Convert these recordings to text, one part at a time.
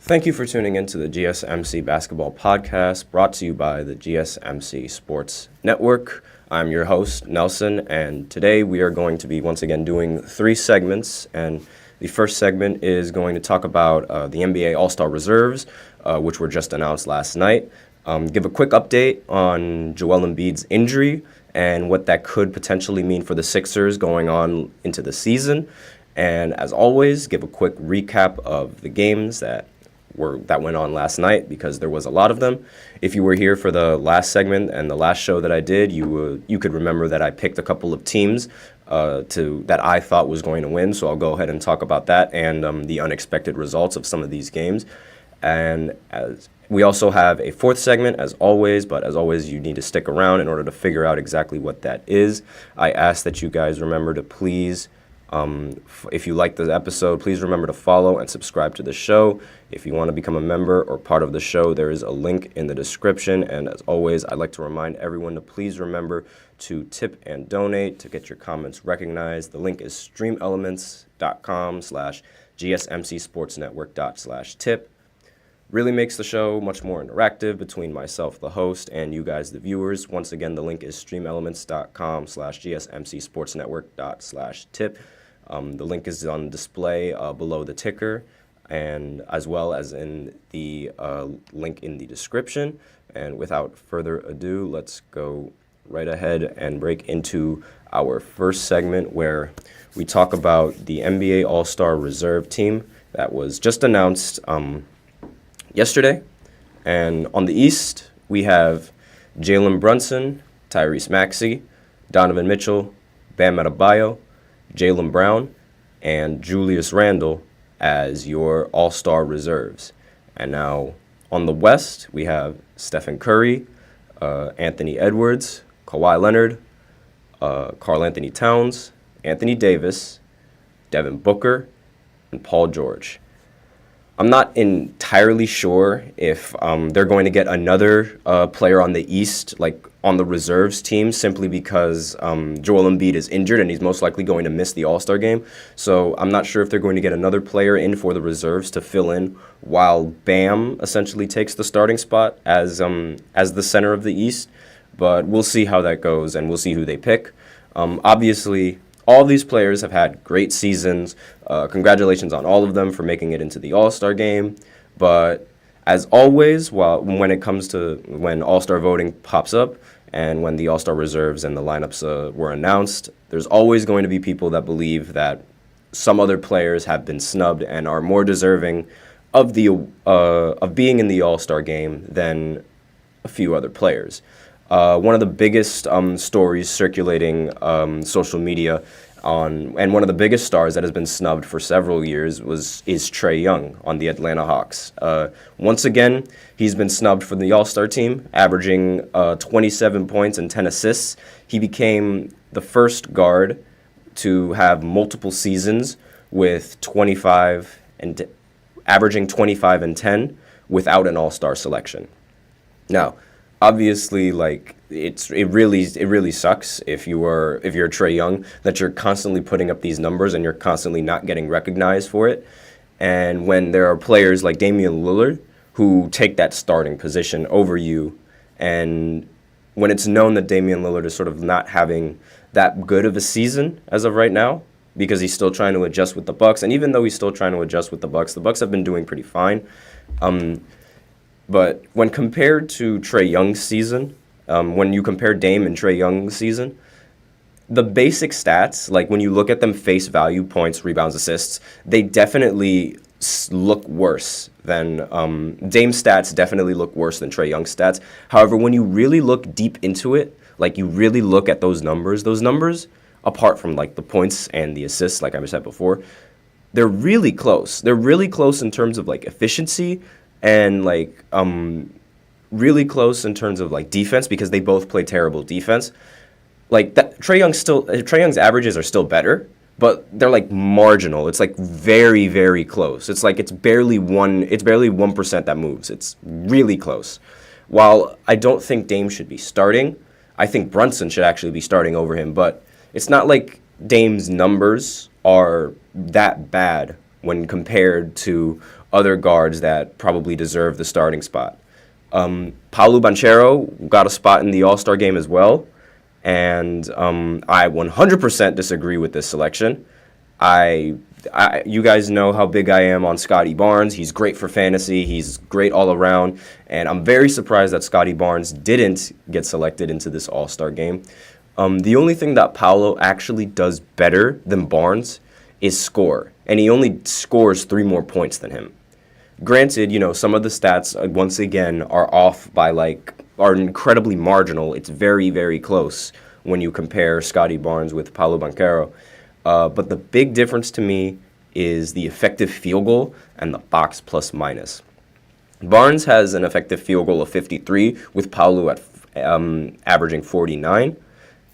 Thank you for tuning in to the GSMC Basketball Podcast, brought to you by the GSMC Sports Network. I'm your host, Nelson, and today we are going to be once again doing 3 segments. And the first segment is going to talk about the NBA Allstar reserves, which were just announced last night. Give a quick update on Joel Embiid's injury and what that could potentially mean for the Sixers going on into the season. And as always, give a quick recap of the games that went on last night, because there was a lot of them. If you were here for the last segment and the last show that I did, you could remember that I picked a couple of teams that I thought was going to win. So I'll go ahead and talk about that and the unexpected results of some of these games. And as we also have a 4th segment, as always, but as always, you need to stick around in order to figure out exactly what that is. I ask that you guys remember to please, if you like the episode, please remember to follow and subscribe to the show. If you want to become a member or part of the show, there is a link in the description. And as always, I'd like to remind everyone to please remember to tip and donate to get your comments recognized. The link is streamelements.com/gsmcsportsnetwork./tip. Really makes the show much more interactive between myself, the host, and you guys, the viewers. Once again, the link is streamelements.com/gsmcsportsnetwork./tip. The link is on display below the ticker, and as well as in the link in the description. And without further ado, let's go right ahead and break into our first segment, where we talk about the NBA All-Star Reserve team that was just announced yesterday. And on the East, we have Jalen Brunson, Tyrese Maxey, Donovan Mitchell, Bam Adebayo, Jaylen Brown, and Julius Randle as your All-Star reserves. And now on the West, we have Stephen Curry, Anthony Edwards, Kawhi Leonard, Karl Anthony Towns, Anthony Davis, Devin Booker, and Paul George. I'm not entirely sure if they're going to get another player on the East, like on the reserves team, simply because Joel Embiid is injured and he's most likely going to miss the All-Star game. So I'm not sure if they're going to get another player in for the reserves to fill in while Bam essentially takes the starting spot as the center of the East. But we'll see how that goes, and we'll see who they pick. Obviously, all these players have had great seasons. Congratulations on all of them for making it into the All-Star game. But as always, when it comes to when All-Star voting pops up and when the All-Star reserves and the lineups were announced, there's always going to be people that believe that some other players have been snubbed and are more deserving of being in the All-Star game than a few other players. One of the biggest stories circulating social media and one of the biggest stars that has been snubbed for several years is Trae Young on the Atlanta Hawks. Once again, he's been snubbed for the All-Star team, averaging 27 points and 10 assists. He became the first guard to have multiple seasons with averaging 25 and 10 without an All-Star selection. Now, obviously, it really sucks if you're Trae Young that you're constantly putting up these numbers and you're constantly not getting recognized for it. And when there are players like Damian Lillard who take that starting position over you, and when it's known that Damian Lillard is sort of not having that good of a season as of right now because he's still trying to adjust with the Bucks, and even though he's still trying to adjust with the Bucks have been doing pretty fine. But when compared to Trae Young's season, when you compare Dame and Trae Young's season, the basic stats, like when you look at them face value, points, rebounds, assists, they definitely look worse than Dame's stats definitely look worse than Trae Young's stats. However, when you really look deep into it, like you really look at those numbers, apart from like the points and the assists, like I said before, they're really close. They're really close in terms of like efficiency and like really close in terms of like defense, because they both play terrible defense. Like that, Trae Young's averages are still better, but they're like marginal. It's like very, very close. It's like it's barely 1% that moves. It's really close. While I don't think Dame should be starting, I think Brunson should actually be starting over him, but it's not like Dame's numbers are that bad when compared to other guards that probably deserve the starting spot. Paolo Banchero got a spot in the All-Star game as well, and I 100% disagree with this selection. You guys know how big I am on Scotty Barnes. He's great for fantasy. He's great all around, and I'm very surprised that Scotty Barnes didn't get selected into this All-Star game. The only thing that Paolo actually does better than Barnes is score, and he only scores 3 more points than him. Granted, some of the stats, once again, are off by, are incredibly marginal. It's very, very close when you compare Scotty Barnes with Paolo Banchero. But the big difference to me is the effective field goal and the box plus minus. Barnes has an effective field goal of 53, with Paolo at averaging 49.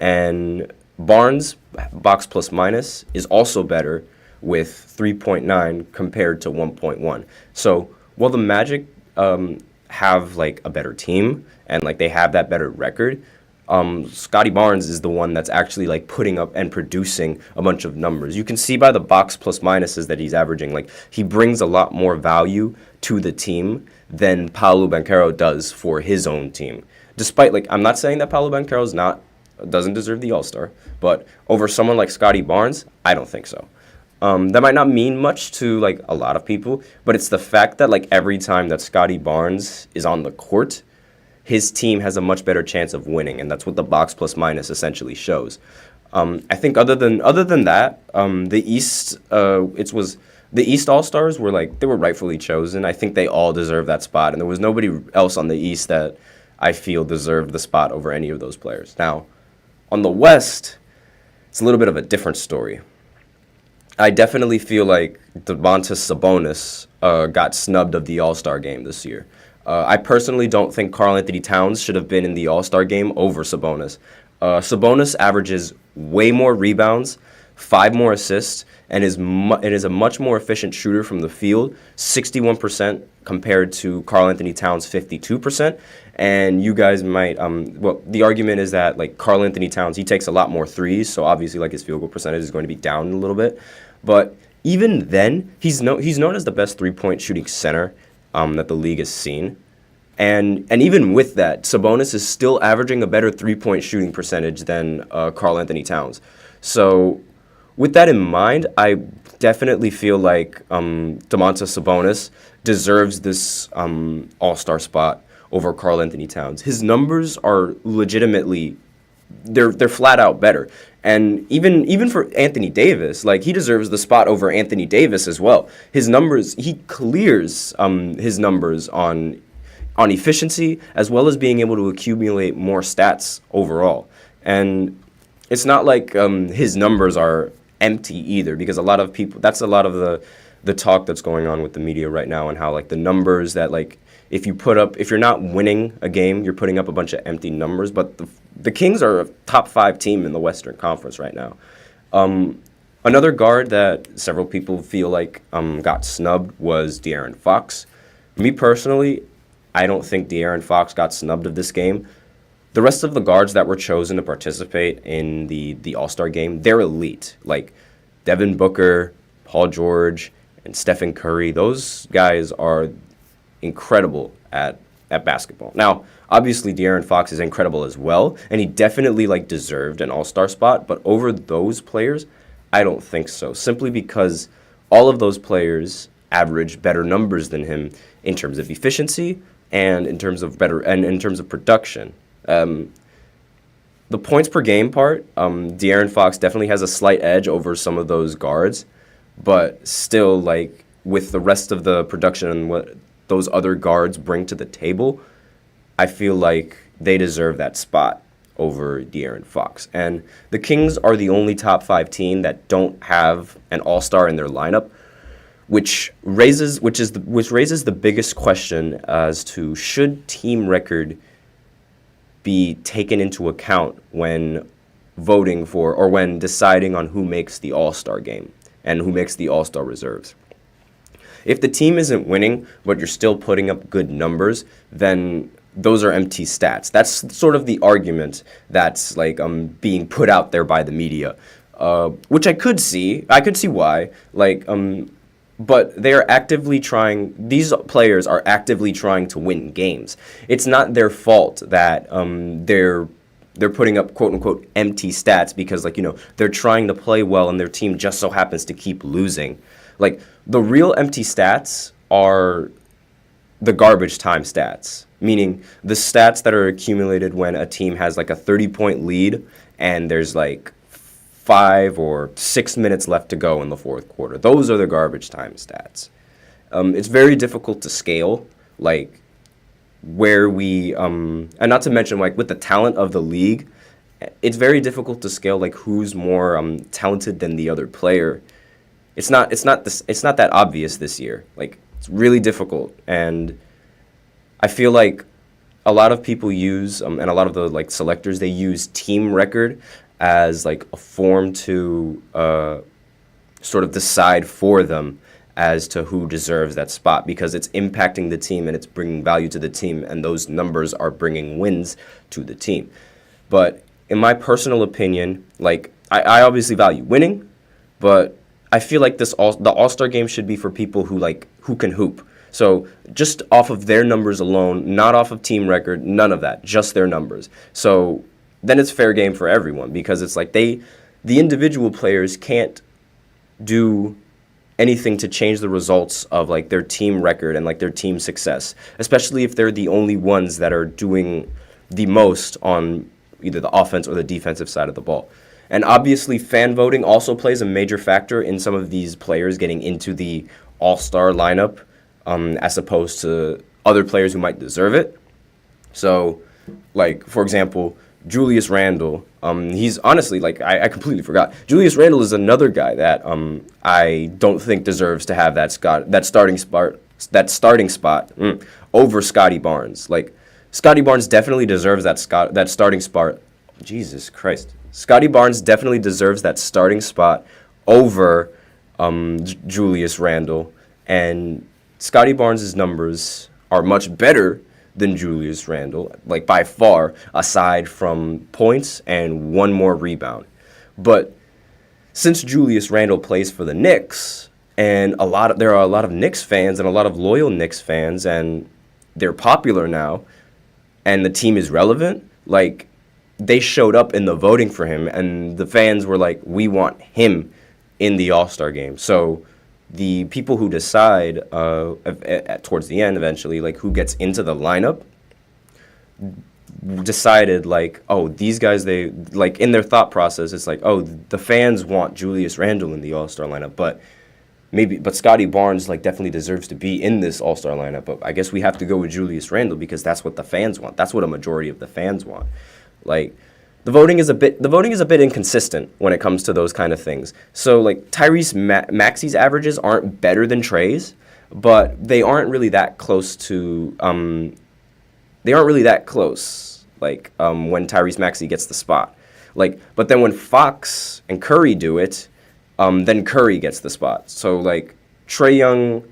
And Barnes' box plus minus is also better with 3.9 compared to 1.1. So while the Magic have a better team and they have that better record, Scotty Barnes is the one that's actually putting up and producing a bunch of numbers. You can see by the box plus minuses that he's averaging, he brings a lot more value to the team than Paolo Banchero does for his own team. Despite I'm not saying that Paolo Banchero doesn't deserve the All-Star, but over someone like Scotty Barnes, I don't think so. That might not mean much to a lot of people, but it's the fact that every time that Scotty Barnes is on the court, his team has a much better chance of winning, and that's what the box plus minus essentially shows. I think other than that, the East the East All-Stars were they were rightfully chosen. I think they all deserve that spot, and there was nobody else on the East that I feel deserved the spot over any of those players. Now, on the West, it's a little bit of a different story. I definitely feel like Domantas Sabonis got snubbed of the All-Star game this year. I personally don't think Karl-Anthony Towns should have been in the All-Star game over Sabonis. Sabonis averages way more rebounds, 5 more assists, and is a much more efficient shooter from the field, 61% compared to Karl-Anthony Towns' 52%. And you guys might, the argument is that Karl-Anthony Towns, he takes a lot more threes, so obviously his field goal percentage is going to be down a little bit. But even then, he's known as the best 3-point shooting center that the league has seen. And even with that, Sabonis is still averaging a better 3-point shooting percentage than Karl-Anthony Towns. So with that in mind, I definitely feel like Domantas Sabonis deserves this All-Star spot over Karl-Anthony Towns. His numbers are legitimately, they're flat out better. And even for Anthony Davis, he deserves the spot over Anthony Davis as well. His numbers, he clears his numbers on efficiency, as well as being able to accumulate more stats overall. And it's not his numbers are empty either, because a lot of people, that's a lot of the talk that's going on with the media right now, and how the numbers that if you're not winning a game, you're putting up a bunch of empty numbers. But the Kings are a top 5 team in the Western Conference right now. Another guard that several people feel got snubbed was De'Aaron Fox. Me personally, I don't think De'Aaron Fox got snubbed of this game. The rest of the guards that were chosen to participate in the All-Star game, they're elite. Devin Booker, Paul George, and Stephen Curry. Those guys are incredible at basketball. Now, obviously, De'Aaron Fox is incredible as well, and he definitely deserved an All-Star spot. But over those players, I don't think so. Simply because all of those players average better numbers than him in terms of efficiency and in terms of production. The points per game part, De'Aaron Fox definitely has a slight edge over some of those guards, but still, with the rest of the production and what those other guards bring to the table, I feel like they deserve that spot over De'Aaron Fox. And the Kings are the only top 5 team that don't have an All-Star in their lineup, which raises the biggest question as to should team record be taken into account when voting for or when deciding on who makes the All-Star game and who makes the All-Star reserves. If the team isn't winning, but you're still putting up good numbers, then those are empty stats. That's sort of the argument that's being put out there by the media, which I could see. I could see why. but these players are actively trying to win games. It's not their fault that they're putting up quote unquote empty stats because, like, they're trying to play well and their team just so happens to keep losing. Like, the real empty stats are the garbage time stats, meaning the stats that are accumulated when a team has like a 30-point lead and there's like 5 or 6 minutes left to go in the fourth quarter. Those are the garbage time stats. It's very difficult to scale, like, where we, and not to mention, like, with the talent of the league, it's very difficult to scale, like, who's more talented than the other player. It's not that obvious this year. Like, it's really difficult, and I feel like a lot of people use, and a lot of the, like, selectors, they use team record as, like, a form to sort of decide for them as to who deserves that spot, because it's impacting the team and it's bringing value to the team, and those numbers are bringing wins to the team. But in my personal opinion, like, I obviously value winning, but I feel like the All-Star game should be for people who can hoop. So just off of their numbers alone, not off of team record, none of that, just their numbers. So then it's fair game for everyone, because it's like the individual players can't do anything to change the results of, like, their team record and, like, their team success, especially if they're the only ones that are doing the most on either the offense or the defensive side of the ball. And obviously fan voting also plays a major factor in some of these players getting into the All-Star lineup, as opposed to other players who might deserve it. So, like, for example, Julius Randle, he's honestly, like, I completely forgot. Julius Randle is another guy that I don't think deserves to have that starting spot over Scotty Barnes. Like, Scotty Barnes definitely deserves that starting spot. Jesus Christ. Scotty Barnes definitely deserves that starting spot over Julius Randle, and Scotty Barnes' numbers are much better than Julius Randle, like, by far, aside from points and one more rebound. But since Julius Randle plays for the Knicks, and there are a lot of Knicks fans and a lot of loyal Knicks fans, and they're popular now, and the team is relevant, like, they showed up in the voting for him, and the fans were like, we want him in the All-Star game. So the people who decide towards the end, eventually, like, who gets into the lineup, decided, like, oh, these guys, they, like, in their thought process, it's like, oh, the fans want Julius Randle in the All-Star lineup, but Scotty Barnes, like, definitely deserves to be in this All-Star lineup. But I guess we have to go with Julius Randle because that's what the fans want. That's what a majority of the fans want. Like, the voting is a bit inconsistent when it comes to those kind of things. So, like, Tyrese Maxey's averages aren't better than Trey's, but they aren't really that close to like, when Tyrese Maxey gets the spot. Like, but then when Fox and Curry do it, then Curry gets the spot. So, like, Trae Young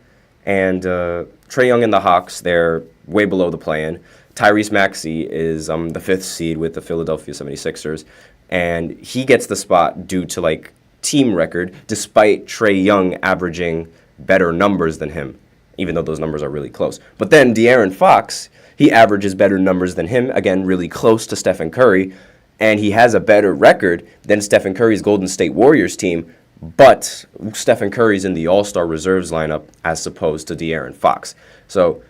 and the Hawks, they're way below the play-in. Tyrese Maxey is the 5th seed with the Philadelphia 76ers, and he gets the spot due to, like, team record, despite Trae Young averaging better numbers than him, even though those numbers are really close. But then De'Aaron Fox, he averages better numbers than him, again, really close to Stephen Curry, and he has a better record than Stephen Curry's Golden State Warriors team, but Stephen Curry's in the All-Star reserves lineup as opposed to De'Aaron Fox. So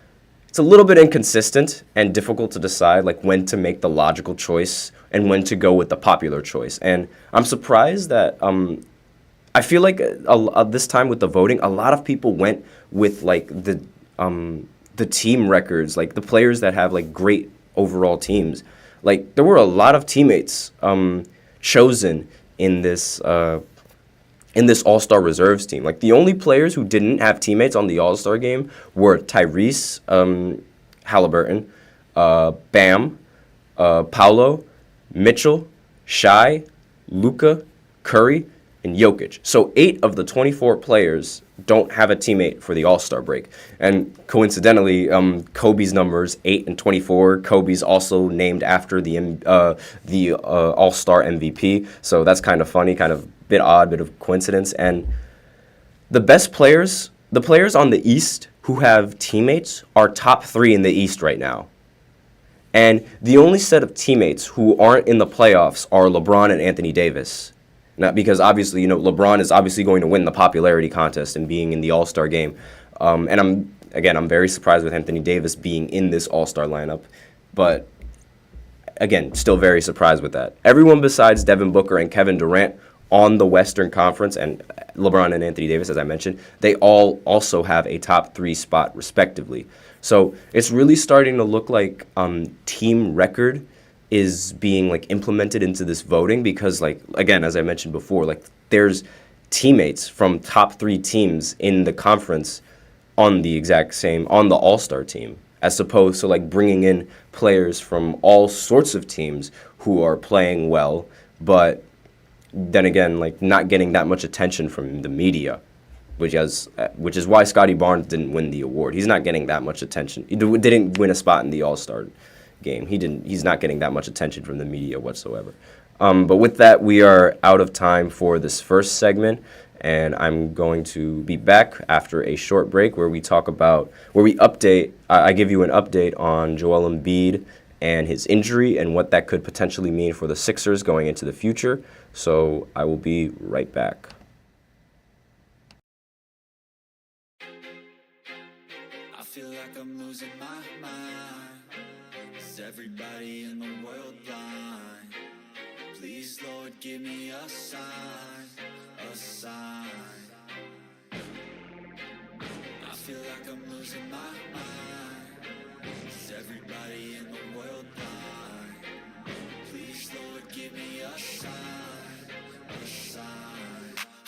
it's a little bit inconsistent and difficult to decide, like, when to make the logical choice and when to go with the popular choice. And I'm surprised that I feel like this time with the voting, a lot of people went with, like, the team records, like the players that have, like, great overall teams. Like, there were a lot of teammates chosen in this All-Star reserves team. Like, the only players who didn't have teammates on the All-Star game were Tyrese Halliburton, Bam, Paolo, Mitchell, Shai, Luka, Curry, and Jokic. So 8 of the 24 players don't have a teammate for the All-Star break. And coincidentally, Kobe's numbers, 8 and 24. Kobe's also named after the All-Star MVP. So that's kind of funny, kind of bit odd, bit of coincidence. And the best players the players on the East who have teammates are top 3 in the East right now. And the only set of teammates who aren't in the playoffs are LeBron and Anthony Davis. Not because obviously, LeBron is obviously going to win the popularity contest and being in the All-Star game. And I'm very surprised with Anthony Davis being in this All-Star lineup. But again, still very surprised with that. Everyone besides Devin Booker and Kevin Durant on the Western Conference, and LeBron and Anthony Davis, as I mentioned, they all also have a top 3 spot respectively. So it's really starting to look like team record is being implemented into this voting because, again, as I mentioned before, there's teammates from top 3 teams in the conference on the All-Star team, as opposed to bringing in players from all sorts of teams who are playing well, but then again, not getting that much attention from the media, which is why Scottie Barnes didn't win the award. He's not getting that much attention. He didn't win a spot in the All-Star game. He's not getting that much attention from the media whatsoever. But with that, we are out of time for this first segment, and I'm going to be back after a short break where I give you an update on Joel Embiid and his injury and what that could potentially mean for the Sixers going into the future. So I will be right back. I feel like I'm losing my mind. Is everybody in the world blind? Please, Lord, give me a sign, a sign. I feel like I'm losing my mind. Is everybody in the world blind? Please, Lord, give me a sign, a sign.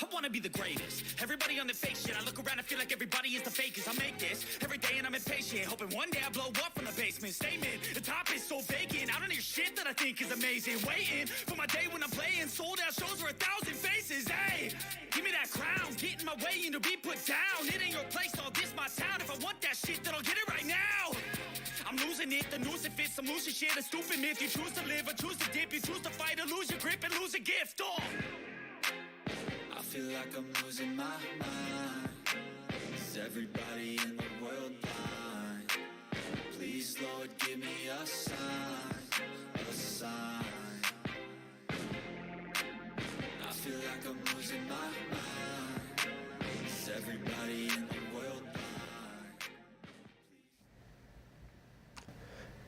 I wanna be the greatest. Everybody on the fake shit. I look around and feel like everybody is the fakest. I make this every day and I'm impatient, hoping one day I blow up from the basement. Statement, the top is so vacant. I don't hear shit that I think is amazing. Waiting for my day when I'm playing sold out shows for 1,000 faces. Hey, give me that crown, get in my way and to be put down. It ain't your place, all this my town. If I want that shit, then I'll get it right now. I'm losing it, the news it fits, some losing shit, a stupid myth. You choose to live or choose to dip, you choose to fight or lose your grip and lose a gift. Oh. I feel like I'm losing my mind. Is everybody in the world blind? Please, Lord, give me a sign, a sign. I feel like I'm losing my mind. Is everybody in the world blind?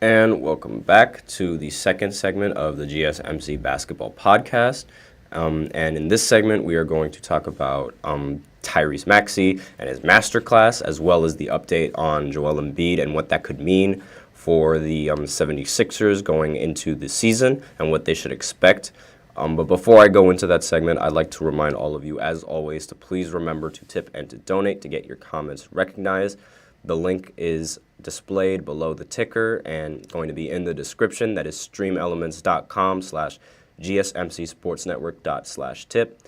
And welcome back to the second segment of the GSMC Basketball Podcast. And in this segment, we are going to talk about Tyrese Maxey and his masterclass, as well as the update on Joel Embiid and what that could mean for the 76ers going into the season and what they should expect. But before I go into that segment, I'd like to remind all of you, as always, to please remember to tip and to donate to get your comments recognized. The link is displayed below the ticker and going to be in the description. That is streamelements.com/gsmcsportsnetwork./tip.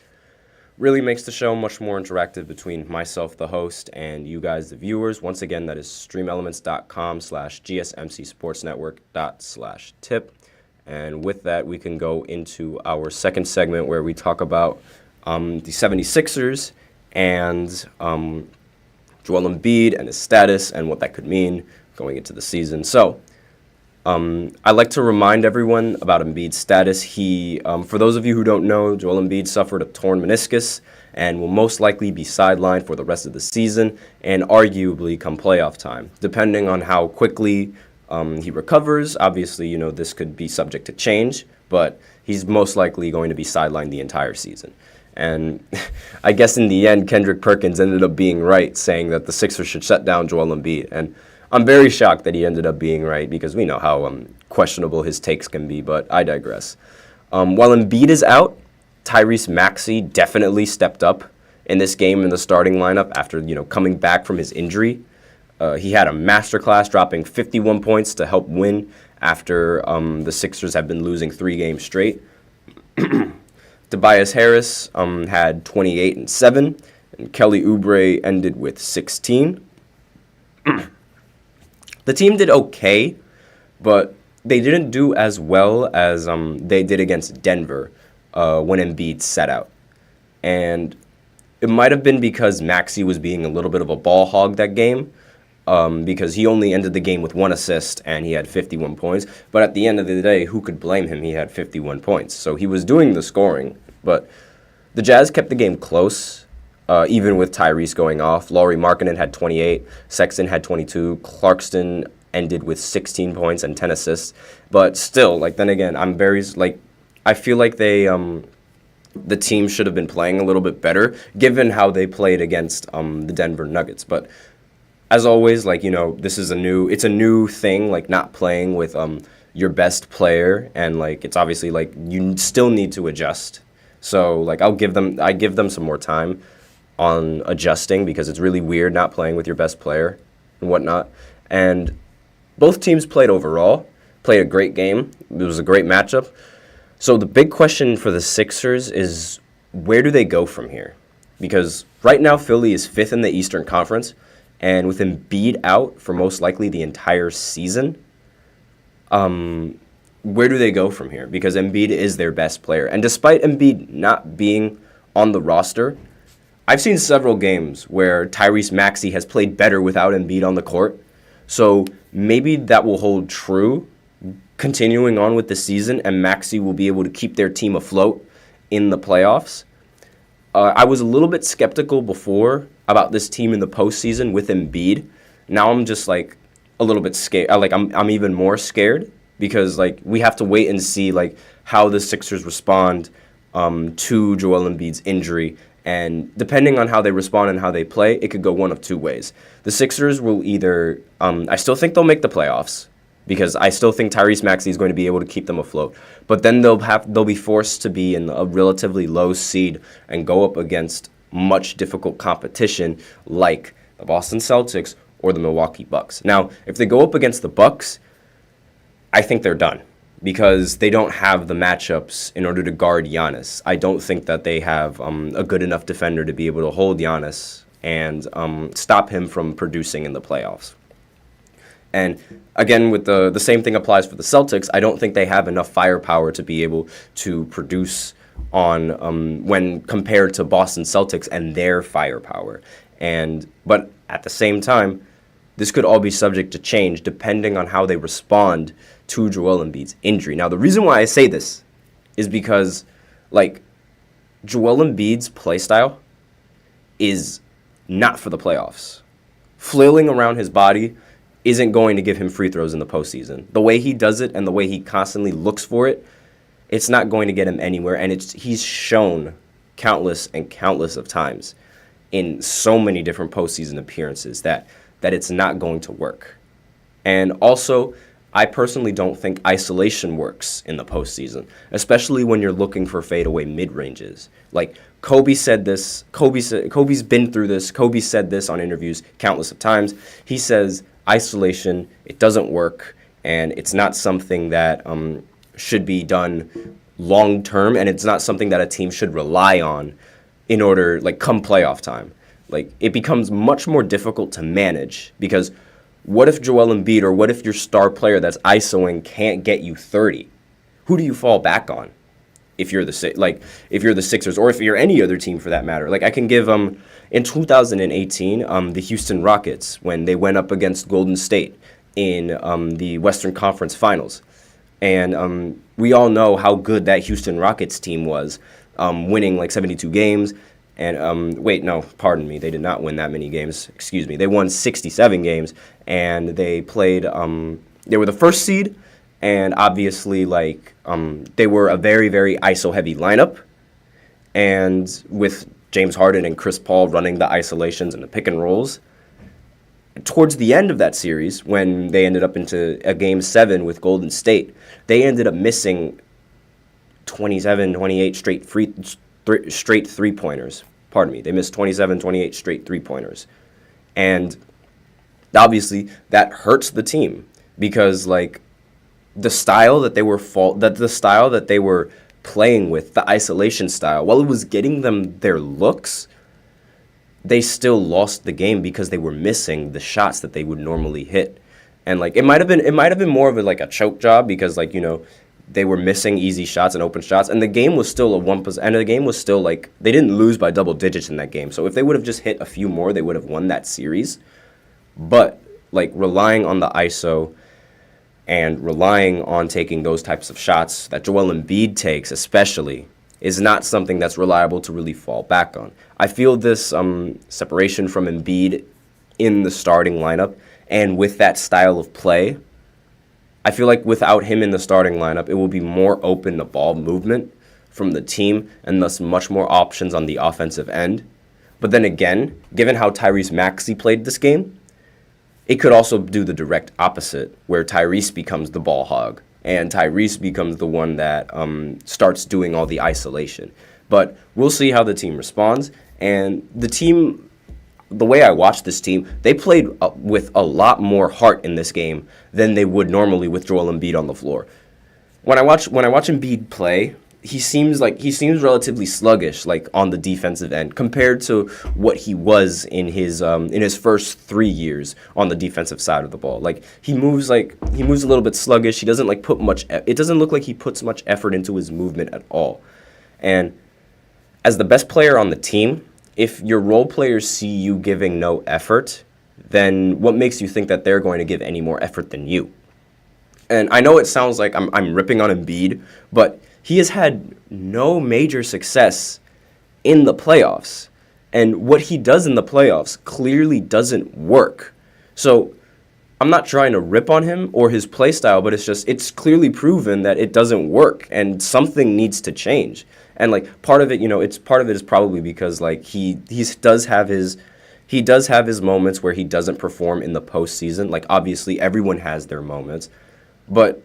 Really makes the show much more interactive between myself, the host, and you guys, the viewers. Once again, that is streamelements.com/gsmcsportsnetwork./tip. And with that, we can go into our second segment where we talk about the 76ers and Joel Embiid and his status and what that could mean going into the season. So I'd like to remind everyone about Embiid's status. He, for those of you who don't know, Joel Embiid suffered a torn meniscus and will most likely be sidelined for the rest of the season and arguably come playoff time, depending on how quickly he recovers. Obviously, this could be subject to change, but he's most likely going to be sidelined the entire season. And I guess in the end, Kendrick Perkins ended up being right, saying that the Sixers should shut down Joel Embiid. And I'm very shocked that he ended up being right because we know how questionable his takes can be, but I digress. While Embiid is out, Tyrese Maxey definitely stepped up in this game in the starting lineup after, coming back from his injury. He had a masterclass, dropping 51 points to help win after the Sixers have been losing 3 games straight. Tobias Harris had 28 and 7, and Kelly Oubre ended with 16. The team did okay, but they didn't do as well as they did against Denver when Embiid sat out. And it might have been because Maxey was being a little bit of a ball hog that game, because he only ended the game with 1 assist and he had 51 points. But at the end of the day, who could blame him? He had 51 points. So he was doing the scoring. But the Jazz kept the game close, even with Tyrese going off. Lauri Markkanen had 28. Sexton had 22. Clarkson ended with 16 points and 10 assists. But still, like, then again, I feel like the team should have been playing a little bit better, given how they played against the Denver Nuggets. But as always, like, this is it's a new thing, like, not playing with your best player, and like, it's obviously like you still need to adjust. So like, I give them some more time on adjusting, because it's really weird not playing with your best player and whatnot. And both teams played a great game. It was a great matchup. So the big question for the Sixers is, where do they go from here? Because right now Philly is 5th in the Eastern Conference, and with Embiid out for most likely the entire season, where do they go from here? Because Embiid is their best player. And despite Embiid not being on the roster, I've seen several games where Tyrese Maxey has played better without Embiid on the court. So maybe that will hold true continuing on with the season, and Maxey will be able to keep their team afloat in the playoffs. I was a little bit skeptical before about this team in the postseason with Embiid. Now I'm just like a little bit scared. I'm even more scared, because like we have to wait and see like how the Sixers respond to Joel Embiid's injury. And depending on how they respond and how they play, it could go one of two ways. The Sixers will either I still think they'll make the playoffs, because I still think Tyrese Maxey is going to be able to keep them afloat. But then they'll be forced to be in a relatively low seed and go up against much difficult competition like the Boston Celtics or the Milwaukee Bucks. Now, if they go up against the Bucks, I think they're done, because they don't have the matchups in order to guard Giannis. I don't think that they have a good enough defender to be able to hold Giannis and stop him from producing in the playoffs. And again, with the same thing applies for the Celtics. I don't think they have enough firepower to be able to produce on when compared to Boston Celtics and their firepower. But at the same time, this could all be subject to change depending on how they respond to Joel Embiid's injury. Now, the reason why I say this is because, like, Joel Embiid's play style is not for the playoffs. Flailing around his body isn't going to give him free throws in the postseason. The way he does it and the way he constantly looks for it, it's not going to get him anywhere. And he's shown countless and countless of times in so many different postseason appearances that it's not going to work. And also, I personally don't think isolation works in the postseason, especially when you're looking for fadeaway mid-ranges. Like, Kobe said this. Kobe's been through this. Kobe said this on interviews countless of times. He says isolation, it doesn't work, and it's not something that should be done long-term, and it's not something that a team should rely on in order, like, come playoff time. Like, it becomes much more difficult to manage, because what if Joel Embiid, or what if your star player that's isoing can't get you 30? Who do you fall back on if you're the Sixers, or if you're any other team for that matter? Like, I can give in 2018 the Houston Rockets, when they went up against Golden State in the Western Conference Finals, and we all know how good that Houston Rockets team was, winning like 72 games. And pardon me, they did not win that many games. Excuse me, they won 67 games, and they played. They were the first seed, and obviously, like, they were a very, very ISO-heavy lineup, and with James Harden and Chris Paul running the isolations and the pick and rolls. Towards the end of that series, when they ended up into a Game 7 with Golden State, they ended up missing 27, 28 straight three-pointers. Pardon me. They missed 27, 28 straight three-pointers. And obviously, that hurts the team, because, like, the style that they were playing with, the isolation style, while it was getting them their looks, they still lost the game because they were missing the shots that they would normally hit. And, like, it might have been more of a choke job, because, like, they were missing easy shots and open shots, and the game was still and the game was still like they didn't lose by double digits in that game. So if they would have just hit a few more, they would have won that series. But like relying on the ISO and relying on taking those types of shots that Joel Embiid takes, especially, is not something that's reliable to really fall back on. I feel this separation from Embiid in the starting lineup, and with that style of play, I feel like without him in the starting lineup, it will be more open to ball movement from the team and thus much more options on the offensive end. But then again, given how Tyrese Maxey played this game, it could also do the direct opposite, where Tyrese becomes the ball hog and Tyrese becomes the one that starts doing all the isolation. But we'll see how the team responds. And the team, the way I watched this team, they played with a lot more heart in this game than they would normally with Joel Embiid on the floor. When I watch Embiid play, he seems relatively sluggish, like on the defensive end, compared to what he was in his first 3 years on the defensive side of the ball. Like he moves a little bit sluggish. He doesn't like put much. It doesn't look like he puts much effort into his movement at all. And as the best player on the team, if your role players see you giving no effort, then what makes you think that they're going to give any more effort than you? And I know it sounds like I'm ripping on Embiid, but he has had no major success in the playoffs. And what he does in the playoffs clearly doesn't work. So I'm not trying to rip on him or his play style, but it's clearly proven that it doesn't work and something needs to change. And like part of it is probably because like he does have his moments where he doesn't perform in the postseason. Like obviously everyone has their moments, but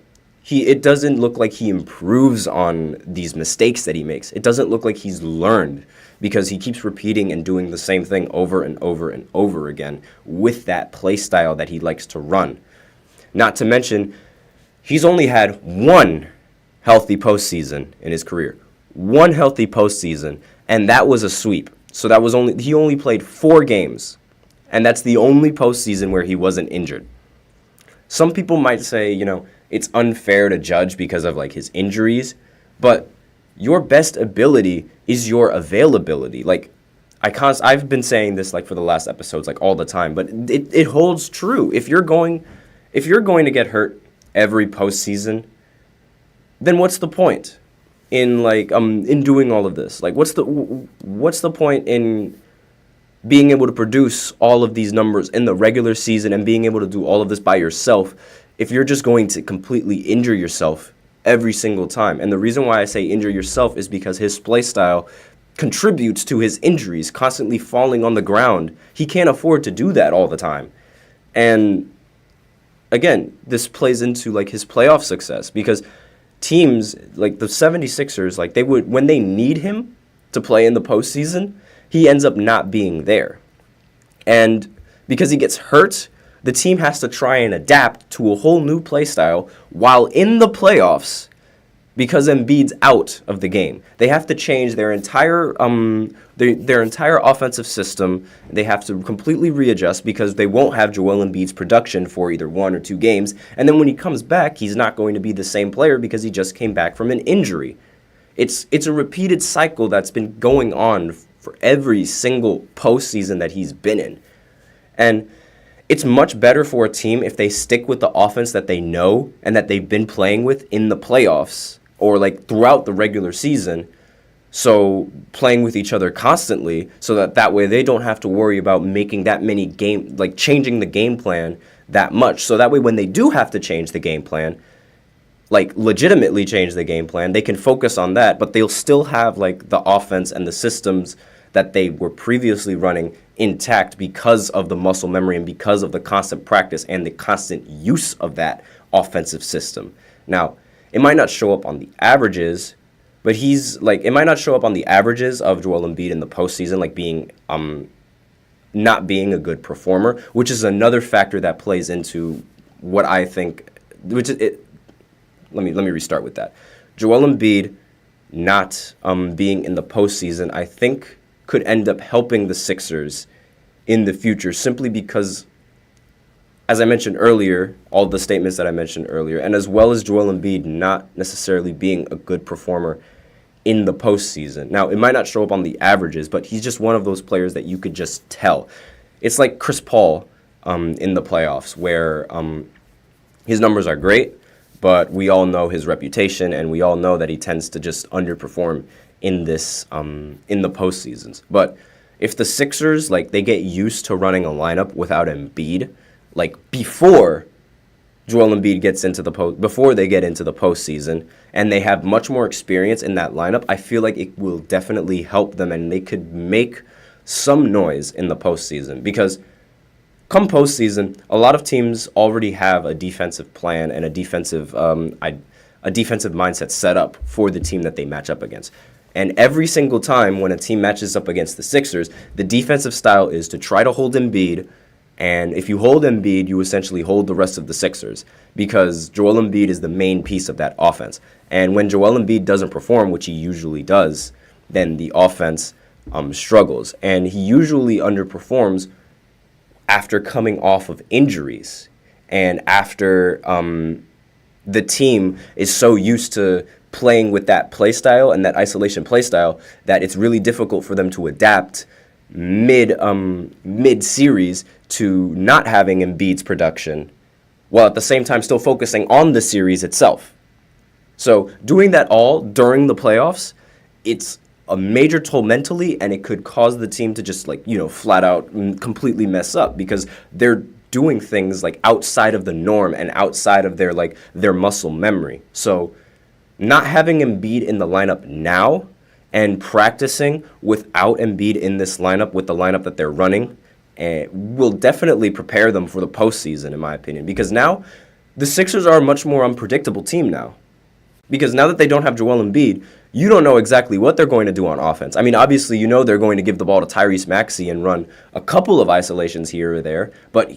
it doesn't look like he improves on these mistakes that he makes. It doesn't look like he's learned because he keeps repeating and doing the same thing over and over and over again with that play style that he likes to run. Not to mention, he's only had one healthy postseason in his career. One healthy postseason, and that was a sweep. So he only played 4 games, and that's the only postseason where he wasn't injured. Some people might say, it's unfair to judge because of like his injuries, but your best ability is your availability. Like I've been saying this like for the last episodes like all the time, but it holds true. If you're going to get hurt every postseason, then what's the point in doing all of this? Like what's the point in being able to produce all of these numbers in the regular season and being able to do all of this by yourself if you're just going to completely injure yourself every single time? And the reason why I say injure yourself is because his play style contributes to his injuries, constantly falling on the ground. He can't afford to do that all the time. And again, this plays into like his playoff success because teams like the 76ers, like when they need him to play in the postseason, he ends up not being there. And because he gets hurt, the team has to try and adapt to a whole new play style while in the playoffs because Embiid's out of the game. They have to change their entire offensive system. They have to completely readjust because they won't have Joel Embiid's production for either 1 or 2 games. And then when he comes back, he's not going to be the same player because he just came back from an injury. It's a repeated cycle that's been going on for every single postseason that he's been in. And it's much better for a team if they stick with the offense that they know and that they've been playing with in the playoffs or like throughout the regular season. So playing with each other constantly so that way they don't have to worry about making that many changing the game plan that much. So that way when they do have to change the game plan, like legitimately change the game plan, they can focus on that, but they'll still have like the offense and the systems that they were previously running intact because of the muscle memory and because of the constant practice and the constant use of that offensive system. Now, it might not show up on the averages, but it might not show up on the averages of Joel Embiid in the postseason, like being not being a good performer, which is another factor that plays into what I think, which is it. Let me restart with that. Joel Embiid not being in the postseason, I think, could end up helping the Sixers in the future simply because as I mentioned earlier, all the statements that I mentioned earlier, and as well as Joel Embiid not necessarily being a good performer in the postseason. Now, it might not show up on the averages, but he's just one of those players that you could just tell. It's like Chris Paul in the playoffs, where his numbers are great, but we all know his reputation, and we all know that he tends to just underperform in this in the postseasons. But if the Sixers, like, they get used to running a lineup without Embiid, like before Joel Embiid gets into before they get into the postseason, and they have much more experience in that lineup, I feel like it will definitely help them, and they could make some noise in the postseason. Because come postseason, a lot of teams already have a defensive plan and a defensive mindset set up for the team that they match up against. And every single time when a team matches up against the Sixers, the defensive style is to try to hold Embiid. And if you hold Embiid, you essentially hold the rest of the Sixers, because Joel Embiid is the main piece of that offense. And when Joel Embiid doesn't perform, which he usually does, then the offense struggles. And he usually underperforms after coming off of injuries and after the team is so used to playing with that play style and that isolation play style that it's really difficult for them to adapt mid-series to not having Embiid's production, while at the same time still focusing on the series itself. So doing that all during the playoffs, it's a major toll mentally, and it could cause the team to just, like, flat out completely mess up, because they're doing things like outside of the norm and outside of their muscle memory. So not having Embiid in the lineup now and practicing without Embiid in this lineup, with the lineup that they're running, will definitely prepare them for the postseason, in my opinion. Because now the Sixers are a much more unpredictable team now. Because now that they don't have Joel Embiid, you don't know exactly what they're going to do on offense. I mean, obviously, they're going to give the ball to Tyrese Maxey and run a couple of isolations here or there, but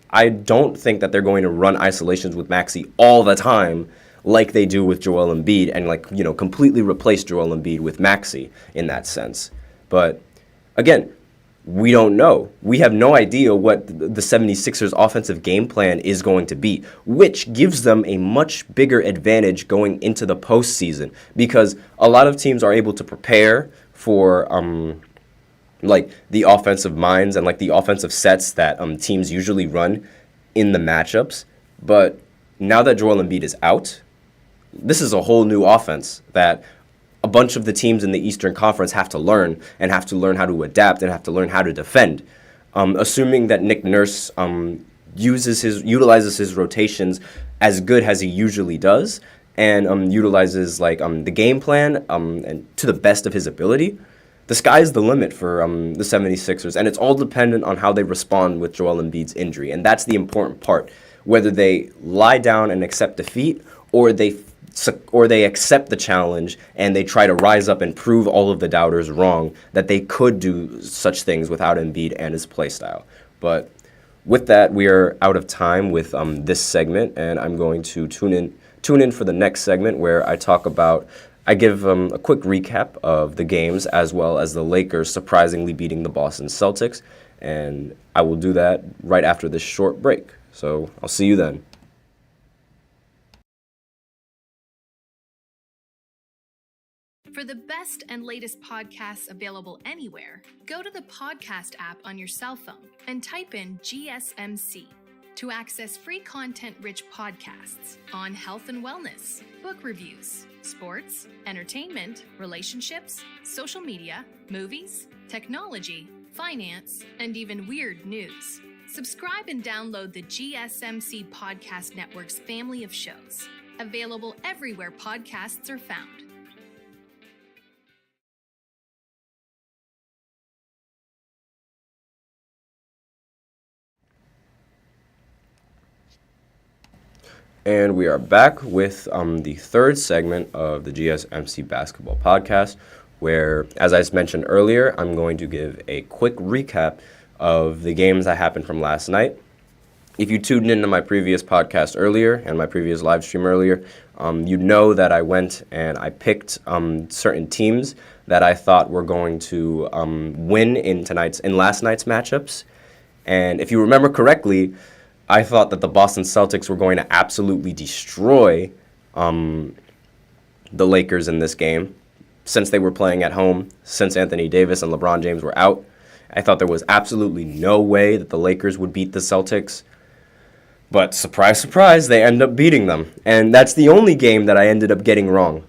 I don't think that they're going to run isolations with Maxey all the time like they do with Joel Embiid, and completely replace Joel Embiid with Maxey in that sense. But again, we don't know. We have no idea what the 76ers offensive game plan is going to be, which gives them a much bigger advantage going into the postseason, because a lot of teams are able to prepare for the offensive minds and the offensive sets that teams usually run in the matchups. But now that Joel Embiid is out, this is a whole new offense that a bunch of the teams in the Eastern Conference have to learn, and have to learn how to adapt, and have to learn how to defend. Assuming that Nick Nurse utilizes his rotations as good as he usually does, and utilizes the game plan and to the best of his ability, the sky's the limit for the 76ers, and it's all dependent on how they respond with Joel Embiid's injury, and that's the important part. Whether they lie down and accept defeat, or they accept the challenge and they try to rise up and prove all of the doubters wrong that they could do such things without Embiid and his play style. But with that, we are out of time with this segment, and I'm going to tune in for the next segment, where I give a quick recap of the games, as well as the Lakers surprisingly beating the Boston Celtics, and I will do that right after this short break. So I'll see you then. For the best and latest podcasts available anywhere, go to the podcast app on your cell phone and type in GSMC to access free content-rich podcasts on health and wellness, book reviews, sports, entertainment, relationships, social media, movies, technology, finance, and even weird news. Subscribe and download the GSMC Podcast Network's family of shows, available everywhere podcasts are found. And we are back with the third segment of the GSMC Basketball Podcast, where, as I mentioned earlier, I'm going to give a quick recap of the games that happened from last night. If you tuned into my previous podcast earlier and my previous live stream earlier, you know that I went and I picked certain teams that I thought were going to win in last night's matchups. And if you remember correctly, I thought that the Boston Celtics were going to absolutely destroy the Lakers in this game since they were playing at home, since Anthony Davis and LeBron James were out. I thought there was absolutely no way that the Lakers would beat the Celtics. But surprise, surprise, they end up beating them. And that's the only game that I ended up getting wrong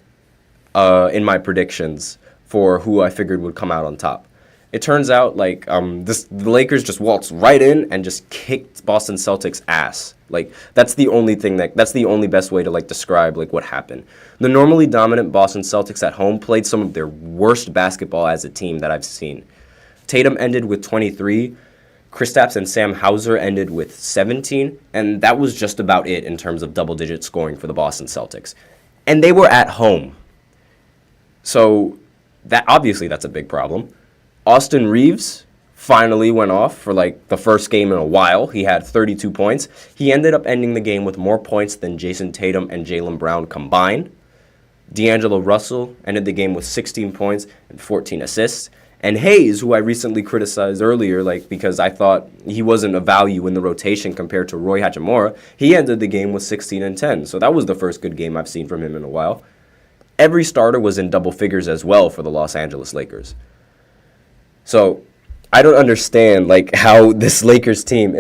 in my predictions for who I figured would come out on top. It turns out like the Lakers just waltzed right in and just kicked Boston Celtics' ass. Like that's the only best way to like describe like what happened. The normally dominant Boston Celtics at home played some of their worst basketball as a team that I've seen. Tatum ended with 23. Kristaps and Sam Hauser ended with 17, and that was just about it in terms of double-digit scoring for the Boston Celtics. And they were at home. So that's a big problem. Austin Reeves finally went off for like the first game in a while. He had 32 points. He ended up ending the game with more points than Jason Tatum and Jaylen Brown combined. D'Angelo Russell ended the game with 16 points and 14 assists. And Hayes, who I recently criticized earlier, like because I thought he wasn't a value in the rotation compared to Roy Hachimura, he ended the game with 16 and 10. So that was the first good game I've seen from him in a while. Every starter was in double figures as well for the Los Angeles Lakers. So I don't understand like how this Lakers team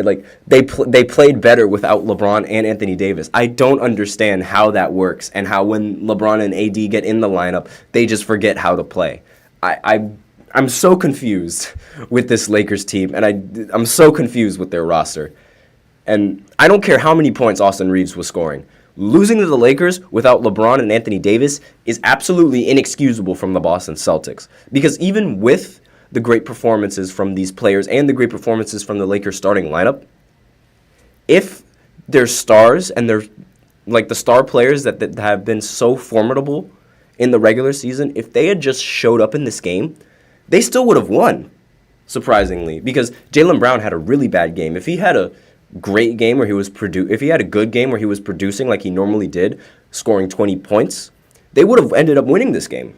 they played better without LeBron and Anthony Davis. I don't understand how that works and how when LeBron and AD get in the lineup, they just forget how to play. I'm so confused with this Lakers team, and I'm so confused with their roster. And I don't care how many points Austin Reeves was scoring. Losing to the Lakers without LeBron and Anthony Davis is absolutely inexcusable from the Boston Celtics. Because even with the great performances from these players and the great performances from the Lakers starting lineup, if their stars and their like the star players that have been so formidable in the regular season, if they had just showed up in this game, they still would have won, surprisingly, because Jaylen Brown had a really bad game. If he had a great game where if he had a good game where he was producing like he normally did, scoring 20 points, they would have ended up winning this game.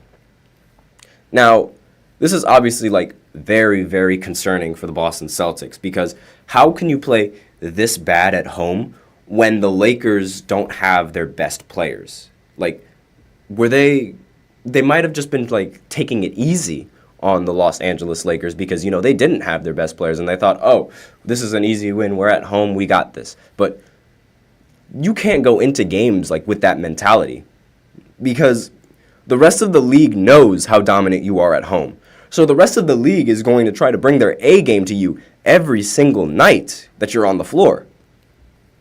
Now, this is obviously like very, very concerning for the Boston Celtics because how can you play this bad at home when the Lakers don't have their best players? Like, they might have just been like taking it easy on the Los Angeles Lakers because, they didn't have their best players and they thought, oh, this is an easy win. We're at home. We got this. But you can't go into games like with that mentality because the rest of the league knows how dominant you are at home. So the rest of the league is going to try to bring their A game to you every single night that you're on the floor,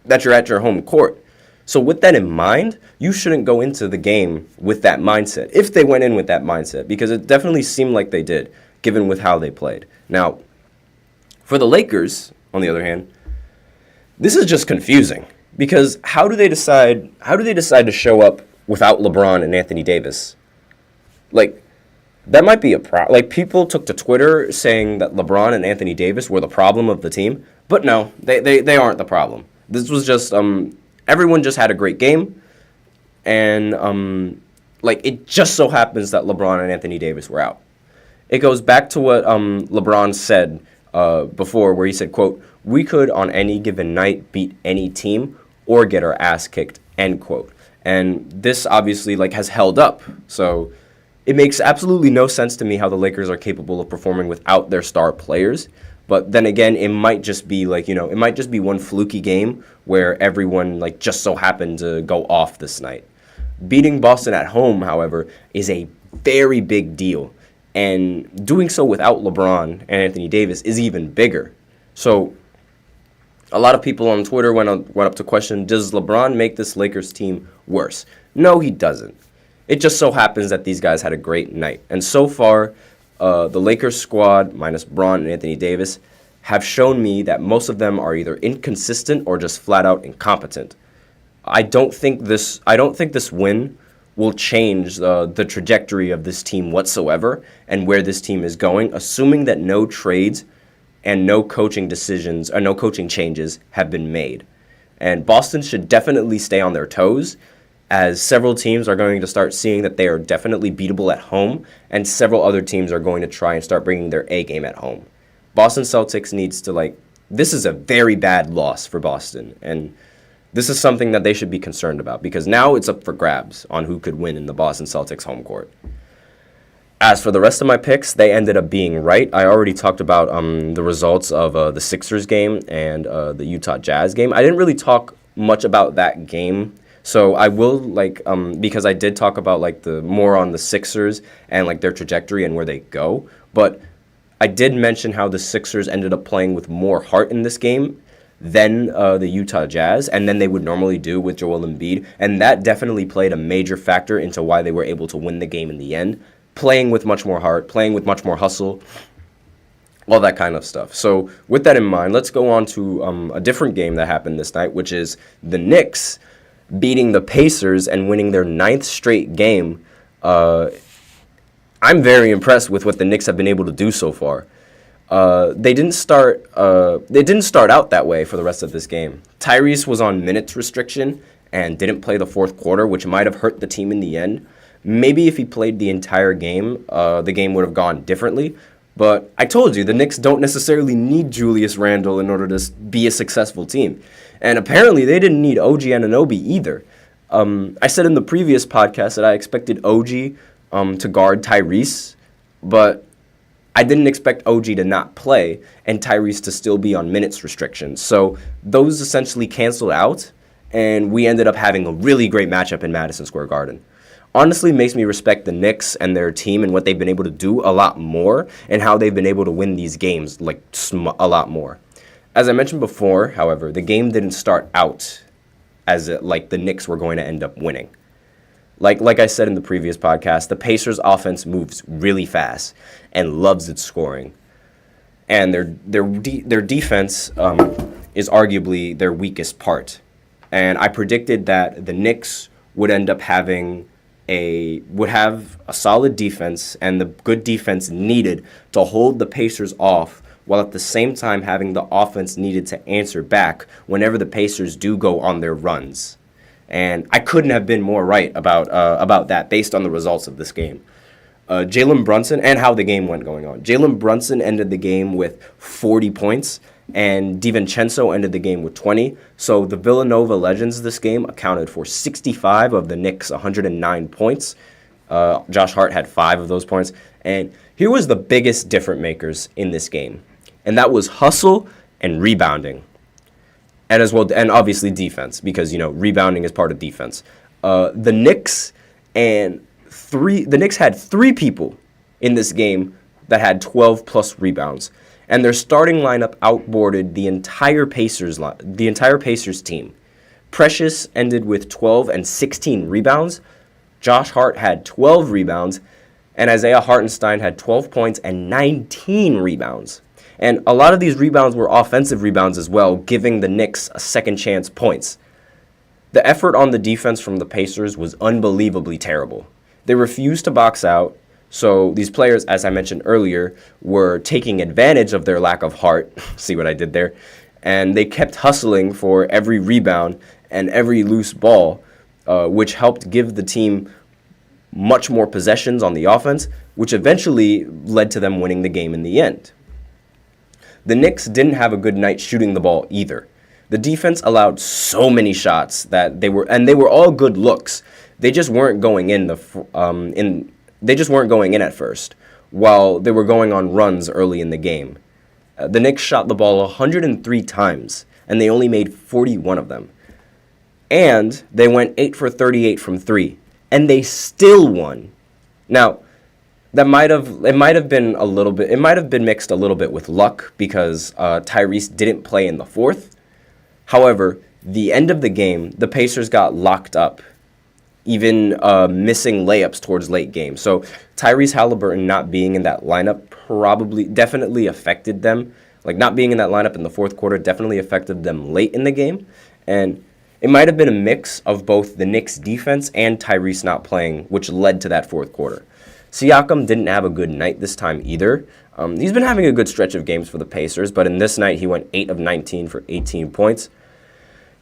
that you're at your home court. So with that in mind, you shouldn't go into the game with that mindset, if they went in with that mindset, because it definitely seemed like they did, given with how they played. Now, for the Lakers, on the other hand, this is just confusing, because how do they decide to show up without LeBron and Anthony Davis? Like, that might be a problem. Like, people took to Twitter saying that LeBron and Anthony Davis were the problem of the team, but no, they aren't the problem. This was just everyone just had a great game, and it just so happens that LeBron and Anthony Davis were out. It goes back to what LeBron said before, where he said, quote, "We could on any given night beat any team or get our ass kicked," end quote. And this obviously has held up. So it makes absolutely no sense to me how the Lakers are capable of performing without their star players. But then again, it might just be it might just be one fluky game where everyone just so happened to go off this night. Beating Boston at home, however, is a very big deal. And doing so without LeBron and Anthony Davis is even bigger. So a lot of people on Twitter went up to question, does LeBron make this Lakers team worse? No, he doesn't. It just so happens that these guys had a great night. And so far, the Lakers squad, minus Bron and Anthony Davis, have shown me that most of them are either inconsistent or just flat out incompetent. I don't think this win will change the trajectory of this team whatsoever and where this team is going, assuming that no trades and no coaching decisions or no coaching changes have been made. And Boston should definitely stay on their toes, as several teams are going to start seeing that they are definitely beatable at home, and several other teams are going to try and start bringing their A game at home. Boston Celtics needs to this is a very bad loss for Boston, and this is something that they should be concerned about because now it's up for grabs on who could win in the Boston Celtics home court. As for the rest of my picks, they ended up being right. I already talked about the results of the Sixers game and the Utah Jazz game. I didn't really talk much about that game, so I will because I did talk about the more on the Sixers and their trajectory and where they go. But I did mention how the Sixers ended up playing with more heart in this game than the Utah Jazz, and then they would normally do with Joel Embiid, and that definitely played a major factor into why they were able to win the game in the end, playing with much more heart, playing with much more hustle, all that kind of stuff. So with that in mind, let's go on to a different game that happened this night, which is the Knicks beating the Pacers and winning their 9th straight game. I'm very impressed with what the Knicks have been able to do so far. They didn't start out that way for the rest of this game. Tyrese was on minutes restriction and didn't play the fourth quarter, which might have hurt the team in the end. Maybe if he played the entire game, the game would have gone differently. But I told you, the Knicks don't necessarily need Julius Randle in order to be a successful team. And apparently they didn't need OG Anunoby either. I said in the previous podcast that I expected OG to guard Tyrese, but I didn't expect OG to not play and Tyrese to still be on minutes restrictions. So those essentially canceled out, and we ended up having a really great matchup in Madison Square Garden. Honestly, makes me respect the Knicks and their team and what they've been able to do a lot more and how they've been able to win these games a lot more. As I mentioned before, however, the game didn't start out as the Knicks were going to end up winning. Like I said in the previous podcast, the Pacers' offense moves really fast and loves its scoring, and their defense is arguably their weakest part. And I predicted that the Knicks would end up have a solid defense and the good defense needed to hold the Pacers off, while at the same time having the offense needed to answer back whenever the Pacers do go on their runs. And I couldn't have been more right about that based on the results of this game. Jalen Brunson and how the game went going on. Jalen Brunson ended the game with 40 points, and DiVincenzo ended the game with 20. So the Villanova Legends this game accounted for 65 of the Knicks' 109 points. Josh Hart had 5 of those points. And here was the biggest difference makers in this game, and that was hustle and rebounding. And as well, and obviously defense, because rebounding is part of defense. The Knicks had 3 people in this game that had 12 plus rebounds, and their starting lineup outboarded the entire Pacers team. Precious ended with 12 and 16 rebounds. Josh Hart had 12 rebounds, and Isaiah Hartenstein had 12 points and 19 rebounds. And a lot of these rebounds were offensive rebounds as well, giving the Knicks a second chance points. The effort on the defense from the Pacers was unbelievably terrible. They refused to box out, so these players, as I mentioned earlier, were taking advantage of their lack of heart. See what I did there? And they kept hustling for every rebound and every loose ball, which helped give the team much more possessions on the offense, which eventually led to them winning the game in the end. The Knicks didn't have a good night shooting the ball either. The defense allowed so many shots that they were all good looks. They just weren't going in at first, while they were going on runs early in the game. The Knicks shot the ball 103 times, and they only made 41 of them. And they went 8 for 38 from 3, and they still won. Now, it might have been mixed a little bit with luck because Tyrese didn't play in the fourth. However, the end of the game, the Pacers got locked up, even missing layups towards late game. So Tyrese Halliburton not being in that lineup definitely affected them. Not being in that lineup in the fourth quarter definitely affected them late in the game. And it might have been a mix of both the Knicks defense and Tyrese not playing, which led to that fourth quarter. Siakam didn't have a good night this time either. He's been having a good stretch of games for the Pacers, but in this night he went 8 of 19 for 18 points.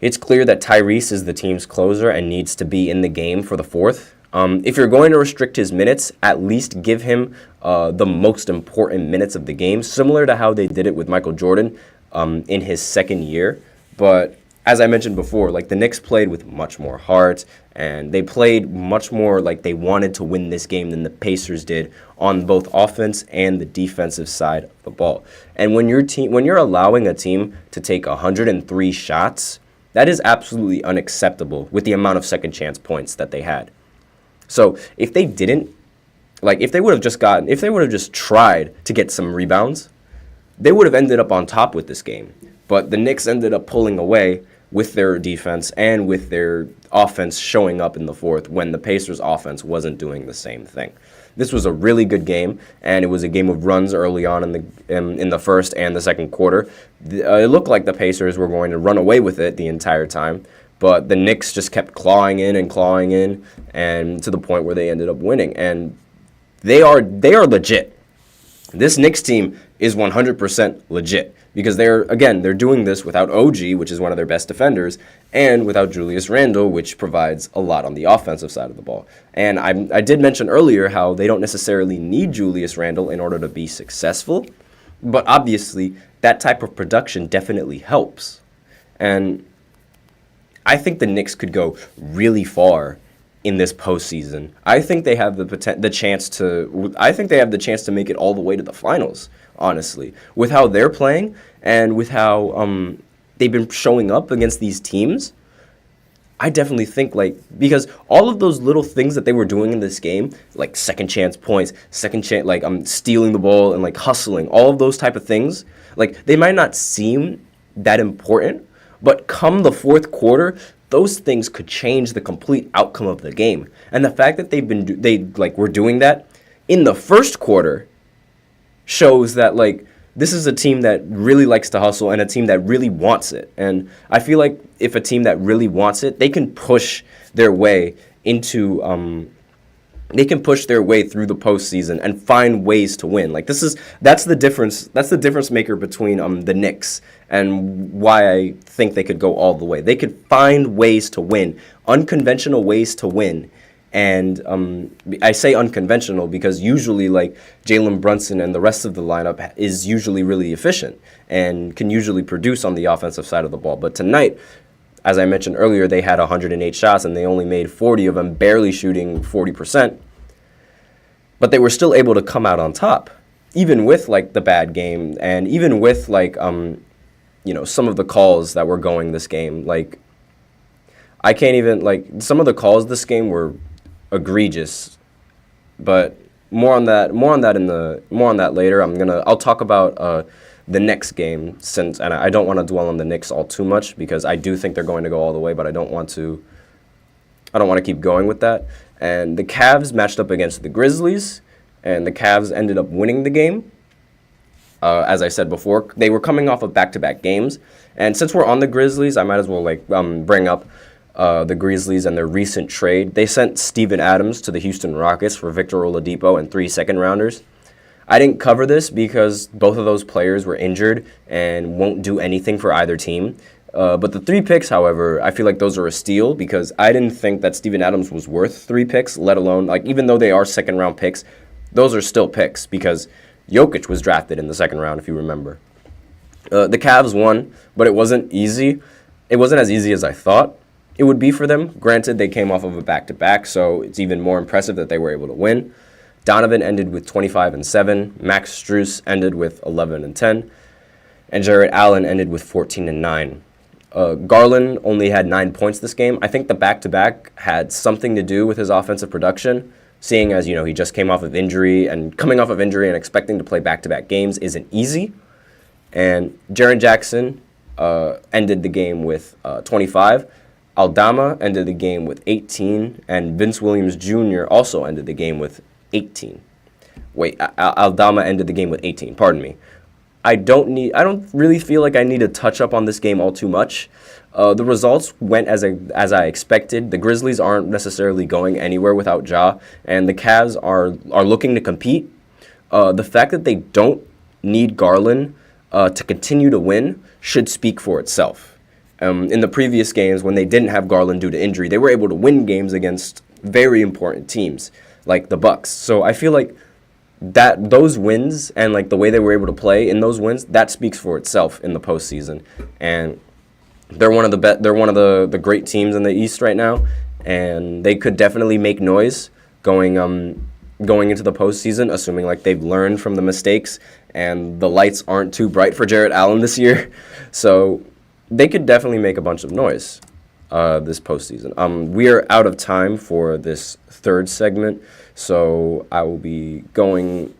It's clear that Tyrese is the team's closer and needs to be in the game for the fourth. If you're going to restrict his minutes, at least give him the most important minutes of the game, similar to how they did it with Michael Jordan. in his second year. But as I mentioned before, like the Knicks played with much more heart, and they played much more like they wanted to win this game than the Pacers did on both offense and the defensive side of the ball. And when you're allowing a team to take 103 shots, that is absolutely unacceptable with the amount of second chance points that they had. So if they didn't, like if they would have just tried to get some rebounds, they would have ended up on top with this game. But the Knicks ended up pulling away with their defense and with their offense showing up in the fourth when the Pacers' offense wasn't doing the same thing. This was a really good game, and it was a game of runs early on in the first and the second quarter. It looked like the Pacers were going to run away with it the entire time, but the Knicks just kept clawing in, and to the point where they ended up winning. And they are legit. This Knicks team is 100% legit because they're doing this without OG, which is one of their best defenders, and without Julius Randle, which provides a lot on the offensive side of the ball. And I did mention earlier how they don't necessarily need Julius Randle in order to be successful, but obviously that type of production definitely helps. And I think the Knicks could go really far in this postseason. I think they have the chance to make it all the way to the finals, honestly, with how they're playing and with how they've been showing up against these teams. I definitely think, because all of those little things that they were doing in this game, like second chance points, stealing the ball and hustling, all of those type of things, they might not seem that important, but come the fourth quarter, those things could change the complete outcome of the game. And the fact that they were doing that in the first quarter shows that this is a team that really likes to hustle and a team that really wants it. And I feel like if a team that really wants it, they can push their way into through the postseason and find ways to win. That's the difference. That's the difference maker between the Knicks and why I think they could go all the way. They could find ways to win, unconventional ways to win. And I say unconventional because usually Jalen Brunson and the rest of the lineup is usually really efficient and can usually produce on the offensive side of the ball. But tonight, as I mentioned earlier, they had 108 shots and they only made 40 of them, barely shooting 40%. But they were still able to come out on top, even with the bad game and even with some of the calls that were going this game. I can't even some of the calls this game were egregious, but more on that later. I'll talk about the next game and I don't want to dwell on the Knicks all too much because I do think they're going to go all the way, but I don't want to keep going with that. And the Cavs matched up against the Grizzlies, and the Cavs ended up winning the game. As I said before, they were coming off of back-to-back games, and since we're on the Grizzlies, I might as well bring up the Grizzlies and their recent trade. They sent Steven Adams to the Houston Rockets for Victor Oladipo and 3 second-rounders. I didn't cover this because both of those players were injured and won't do anything for either team. But the 3 picks, however, I feel like those are a steal because I didn't think that Steven Adams was worth 3 picks, let alone, even though they are second-round picks, those are still picks because Jokic was drafted in the second round, if you remember. The Cavs won, but it wasn't easy. It wasn't as easy as I thought it would be for them. Granted, they came off of a back-to-back, so it's even more impressive that they were able to win. Donovan ended with 25-7. Max Strus ended with 11-10. And Jarrett Allen ended with 14-9. Garland only had 9 points this game. I think the back-to-back had something to do with his offensive production, seeing as, he just came off of injury, and coming off of injury and expecting to play back-to-back games isn't easy. And Jaren Jackson ended the game with 25. Aldama ended the game with 18, and Vince Williams Jr. also ended the game with 18. Aldama ended the game with 18, pardon me. I don't really feel like I need to touch up on this game all too much. The results went as I expected. The Grizzlies aren't necessarily going anywhere without Ja, and the Cavs are looking to compete. The fact that they don't need Garland to continue to win should speak for itself. In the previous games, when they didn't have Garland due to injury, they were able to win games against very important teams like the Bucks. So I feel like that those wins and like the way they were able to play in those wins, that speaks for itself in the postseason. And they're one of the great teams in the East right now, and they could definitely make noise going into the postseason, assuming like they've learned from the mistakes and the lights aren't too bright for Jarrett Allen this year. So they could definitely make a bunch of noise this postseason. We are out of time for this third segment, so I will be coming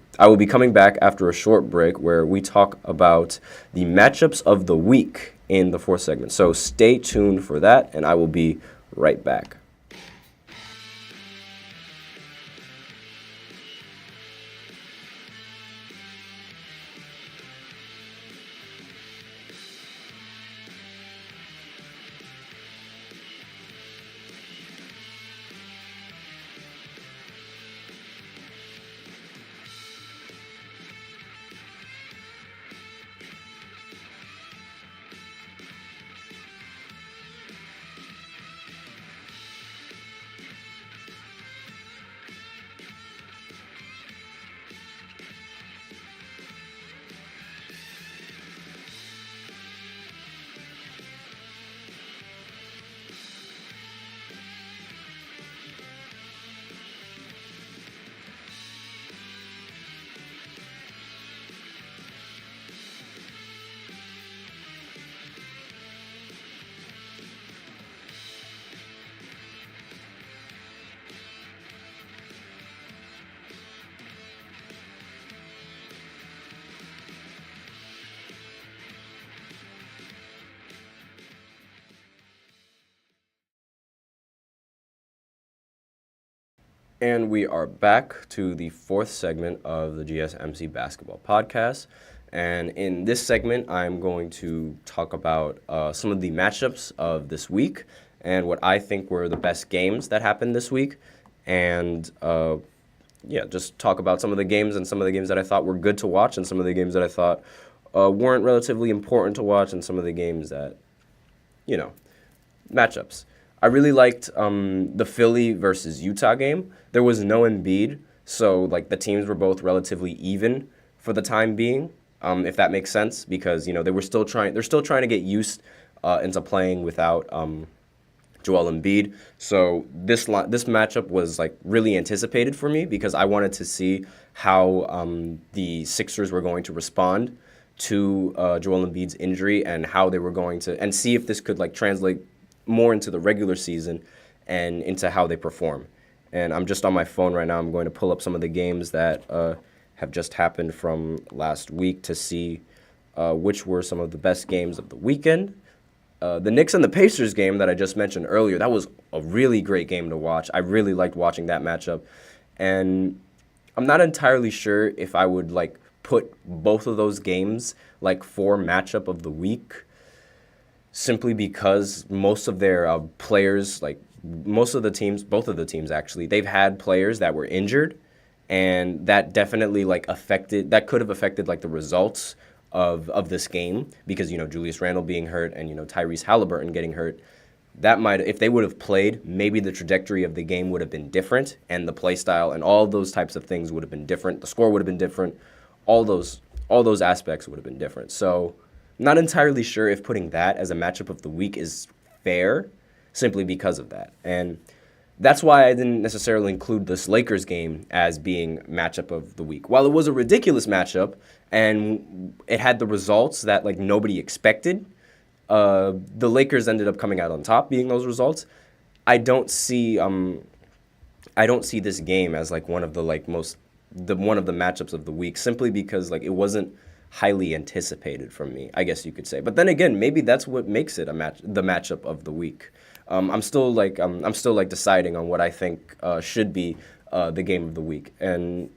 back after a short break where we talk about the matchups of the week in the fourth segment. So stay tuned for that, and I will be right back. And we are back to the fourth segment of the GSMC Basketball Podcast. And in this segment, I'm going to talk about some of the matchups of this week and what I think were the best games that happened this week. And just talk about some of the games and some of the games that I thought were good to watch and some of the games that I thought weren't relatively important to watch and some of the games that, matchups. I really liked the Philly versus Utah game. There was no Embiid, so like the teams were both relatively even for the time being, if that makes sense, because they're still trying to get used into playing without Joel Embiid. So this matchup was like really anticipated for me because I wanted to see how the Sixers were going to respond to Joel Embiid's injury and how they were going to, and see if this could like translate more into the regular season and into how they perform. And I'm just on my phone right now. I'm going to pull up some of the games that have just happened from last week to see which were some of the best games of the weekend. The Knicks and the Pacers game that I just mentioned earlier, that was a really great game to watch. I really liked watching that matchup. And I'm not entirely sure if I would like put both of those games like for matchup of the week, simply because most of their players, like most of the teams, both of the teams actually, they've had players that were injured, and that definitely like could have affected like the results of this game because Julius Randle being hurt and Tyrese Halliburton getting hurt. That might, if they would have played, maybe the trajectory of the game would have been different, and the play style and all those types of things would have been different. The score would have been different. All those aspects would have been different. So, not entirely sure if putting that as a matchup of the week is fair, simply because of that. And that's why I didn't necessarily include this Lakers game as being matchup of the week. While it was a ridiculous matchup and it had the results that like nobody expected, the Lakers ended up coming out on top, being those results. I don't see this game as like one of the matchups of the week, simply because like it wasn't highly anticipated from me, I guess you could say. But then again, maybe that's what makes it the matchup of the week. I'm still deciding on what I think should be the game of the week. And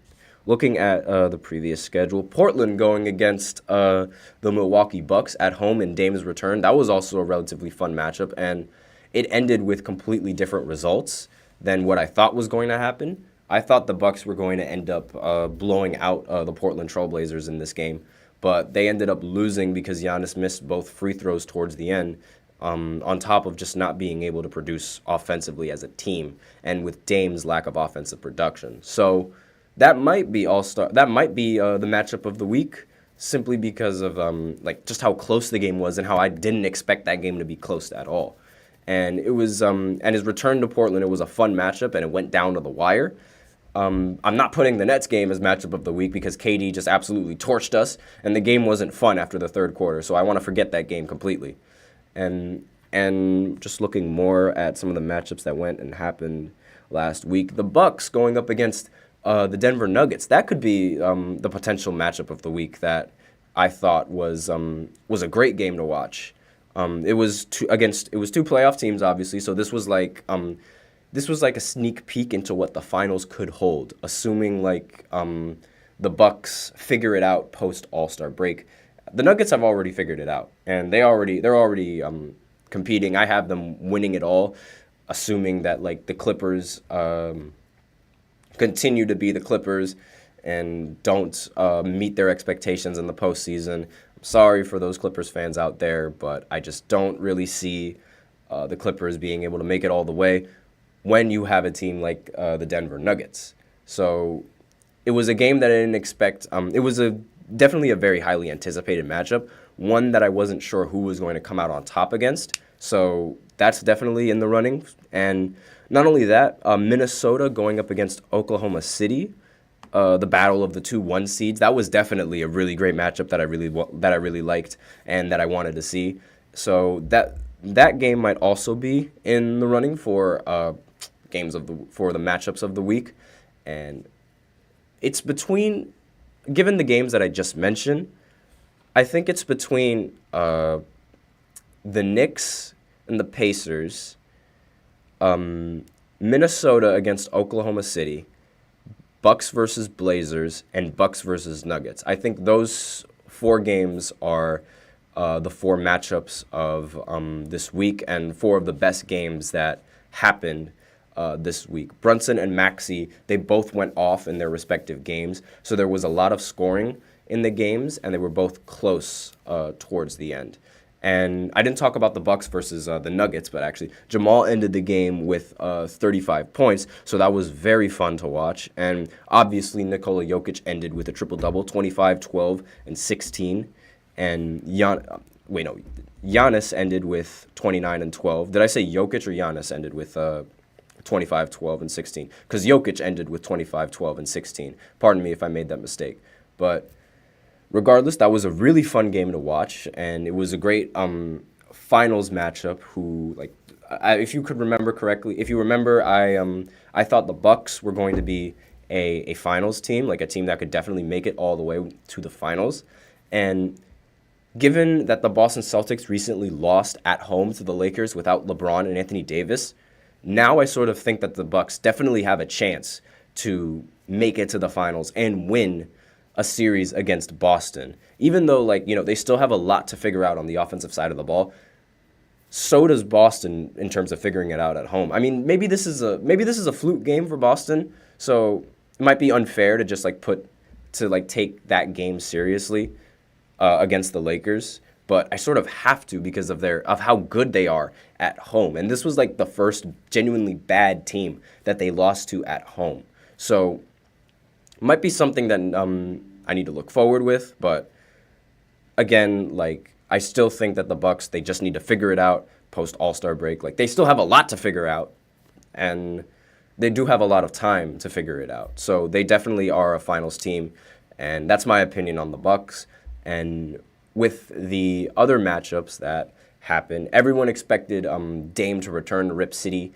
looking at the previous schedule, Portland going against the Milwaukee Bucks at home in Dame's return, that was also a relatively fun matchup, and it ended with completely different results than what I thought was going to happen. I thought the Bucks were going to end up blowing out the Portland Trailblazers in this game, but they ended up losing because Giannis missed both free throws towards the end, on top of just not being able to produce offensively as a team, and with Dame's lack of offensive production. So that might be All-Star. That might be the matchup of the week, simply because of like just how close the game was and how I didn't expect that game to be close at all. And it was and his return to Portland, it was a fun matchup, and it went down to the wire. I'm not putting the Nets game as matchup of the week because KD just absolutely torched us, and the game wasn't fun after the third quarter. So I want to forget that game completely. And just looking more at some of the matchups that went and happened last week, the Bucks going up against the Denver Nuggets. That could be the potential matchup of the week that I thought was a great game to watch. It was two playoff teams, obviously. So this was like a sneak peek into what the finals could hold, assuming like the Bucks figure it out post All-Star break. The Nuggets have already figured it out, and they're already competing. I have them winning it all, assuming that like the Clippers continue to be the Clippers and don't meet their expectations in the postseason. I'm sorry for those Clippers fans out there, but I just don't really see the Clippers being able to make it all the way when you have a team like the Denver Nuggets. So it was a game that I didn't expect. It was definitely a very highly anticipated matchup, one that I wasn't sure who was going to come out on top against. So that's definitely in the running. And not only that, Minnesota going up against Oklahoma City, the battle of the 2-1 seeds. That was definitely a really great matchup that I really liked and that I wanted to see. So that game might also be in the running for the matchups of the week, and it's between, given the games that I just mentioned, I think it's between the Knicks and the Pacers, Minnesota against Oklahoma City, Bucks versus Blazers, and Bucks versus Nuggets. I think those 4 games are the 4 matchups of this week, and 4 of the best games that happened this week. Brunson and Maxey, they both went off in their respective games, so there was a lot of scoring in the games, and they were both close towards the end. And I didn't talk about the Bucks versus the Nuggets, but actually Jamal ended the game with 35 points, so that was very fun to watch. And obviously Nikola Jokic ended with a triple-double, 25, 12, and 16. And Giannis ended with 29 and 12. Did I say Jokic or Giannis ended with 25, 12, and 16? Because Jokic ended with 25, 12, and 16. Pardon me if I made that mistake. But regardless, that was a really fun game to watch, and it was a great finals matchup. If you remember, I thought the Bucks were going to be a finals team, like a team that could definitely make it all the way to the finals. And given that the Boston Celtics recently lost at home to the Lakers without LeBron and Anthony Davis, now I sort of think that the Bucks definitely have a chance to make it to the finals and win a series against Boston. Even though, they still have a lot to figure out on the offensive side of the ball, so does Boston in terms of figuring it out at home. I mean, maybe this is a fluke game for Boston, so it might be unfair to just take that game seriously against the Lakers. But I sort of have to because of how good they are at home. And this was like the first genuinely bad team that they lost to at home. So it might be something that I need to look forward with. But again, I still think that the Bucks, they just need to figure it out post All-Star break. They still have a lot to figure out, and they do have a lot of time to figure it out. So they definitely are a finals team, and that's my opinion on the Bucks. And with the other matchups that happened, everyone expected Dame to return to Rip City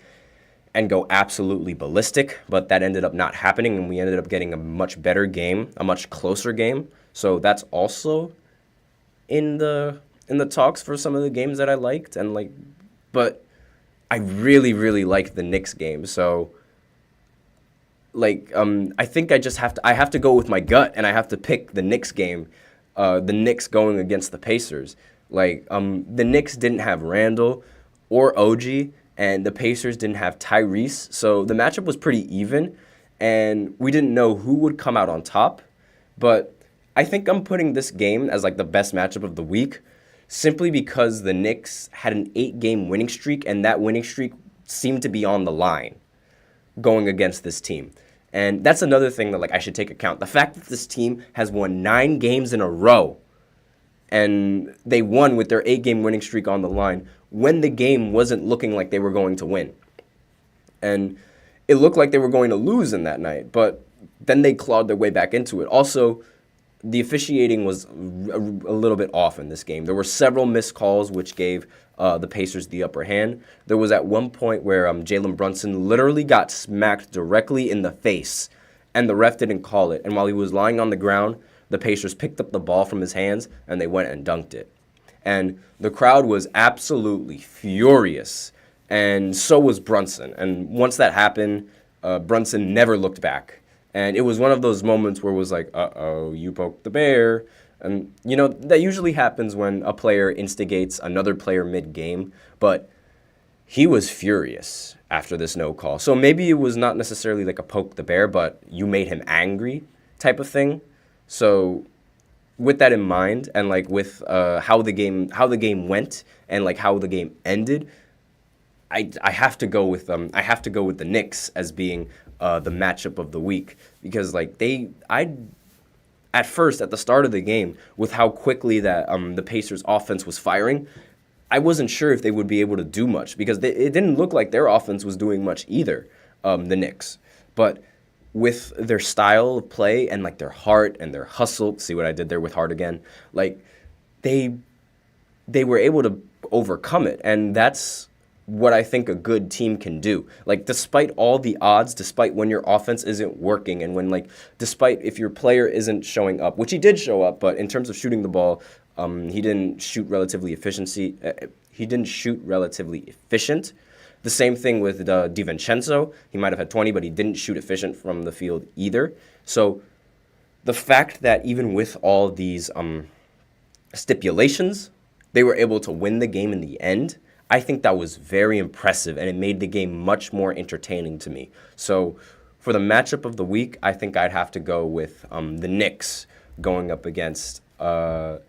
and go absolutely ballistic, but that ended up not happening, and we ended up getting a much better game, a much closer game. So that's also in the talks for some of the games that I liked, but I really, really liked the Knicks game. So I think I have to go with my gut, and I have to pick the Knicks game. The Knicks going against the Pacers. The Knicks didn't have Randall or OG, and the Pacers didn't have Tyrese, so the matchup was pretty even, and we didn't know who would come out on top. But I think I'm putting this game as the best matchup of the week, simply because the Knicks had an 8-game winning streak, and that winning streak seemed to be on the line going against this team. And that's another thing that like I should take account. The fact that this team has won 9 games in a row, and they won with their 8-game winning streak on the line when the game wasn't looking like they were going to win. And it looked like they were going to lose in that night, but then they clawed their way back into it. Also, the officiating was a little bit off in this game. There were several missed calls which gave the Pacers the upper hand. There was at one point where Jalen Brunson literally got smacked directly in the face, and the ref didn't call it. And while he was lying on the ground, the Pacers picked up the ball from his hands, and they went and dunked it. And the crowd was absolutely furious, and so was Brunson. And once that happened, Brunson never looked back. And it was one of those moments where it was like, uh-oh, you poked the bear. And, you know, that usually happens when a player instigates another player mid-game. But he was furious after this no call. So maybe it was not necessarily like a poke the bear, but you made him angry type of thing. So with that in mind, and like with how the game went and like how the game ended, I have to go with the Knicks as being the matchup of the week, because like at first at the start of the game, with how quickly that the Pacers offense was firing, I wasn't sure if they would be able to do much, because it didn't look like their offense was doing much either, the Knicks. But with their style of play and like their heart and their hustle, see what I did there with heart again, like they were able to overcome it, and that's what I think a good team can do. Like, despite all the odds, despite when your offense isn't working, and when like, despite if your player isn't showing up, which he did show up, but in terms of shooting the ball, he didn't shoot relatively efficient. The same thing with DiVincenzo. He might have had 20, but he didn't shoot efficient from the field either. So the fact that even with all these stipulations, they were able to win the game in the end, I think that was very impressive, and it made the game much more entertaining to me. So for the matchup of the week, I think I'd have to go with the Knicks going up against the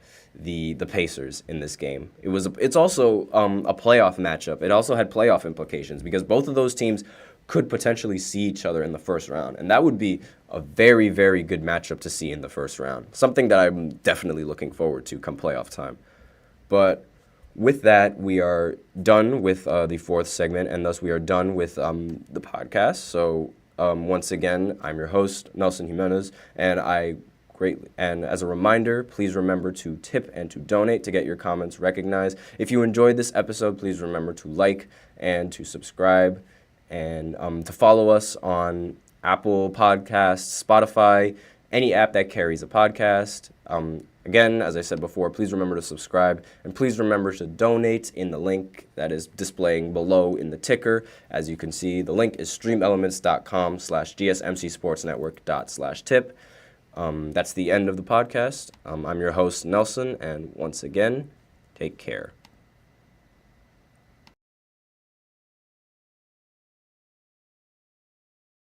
Pacers in this game. It's also a playoff matchup. It also had playoff implications, because both of those teams could potentially see each other in the first round, and that would be a very, very good matchup to see in the first round. Something that I'm definitely looking forward to come playoff time. But with that, we are done with the fourth segment, and thus we are done with the podcast. So once again, I'm your host, Nelson Jimenez, and and as a reminder, please remember to tip and to donate to get your comments recognized. If you enjoyed this episode, please remember to like and to subscribe, and to follow us on Apple Podcasts, Spotify, any app that carries a podcast. Again, as I said before, please remember to subscribe, and please remember to donate in the link that is displaying below in the ticker. As you can see, the link is streamelements.com/gsmcsportsnetwork./tip. That's the end of the podcast. I'm your host, Nelson, and once again, take care.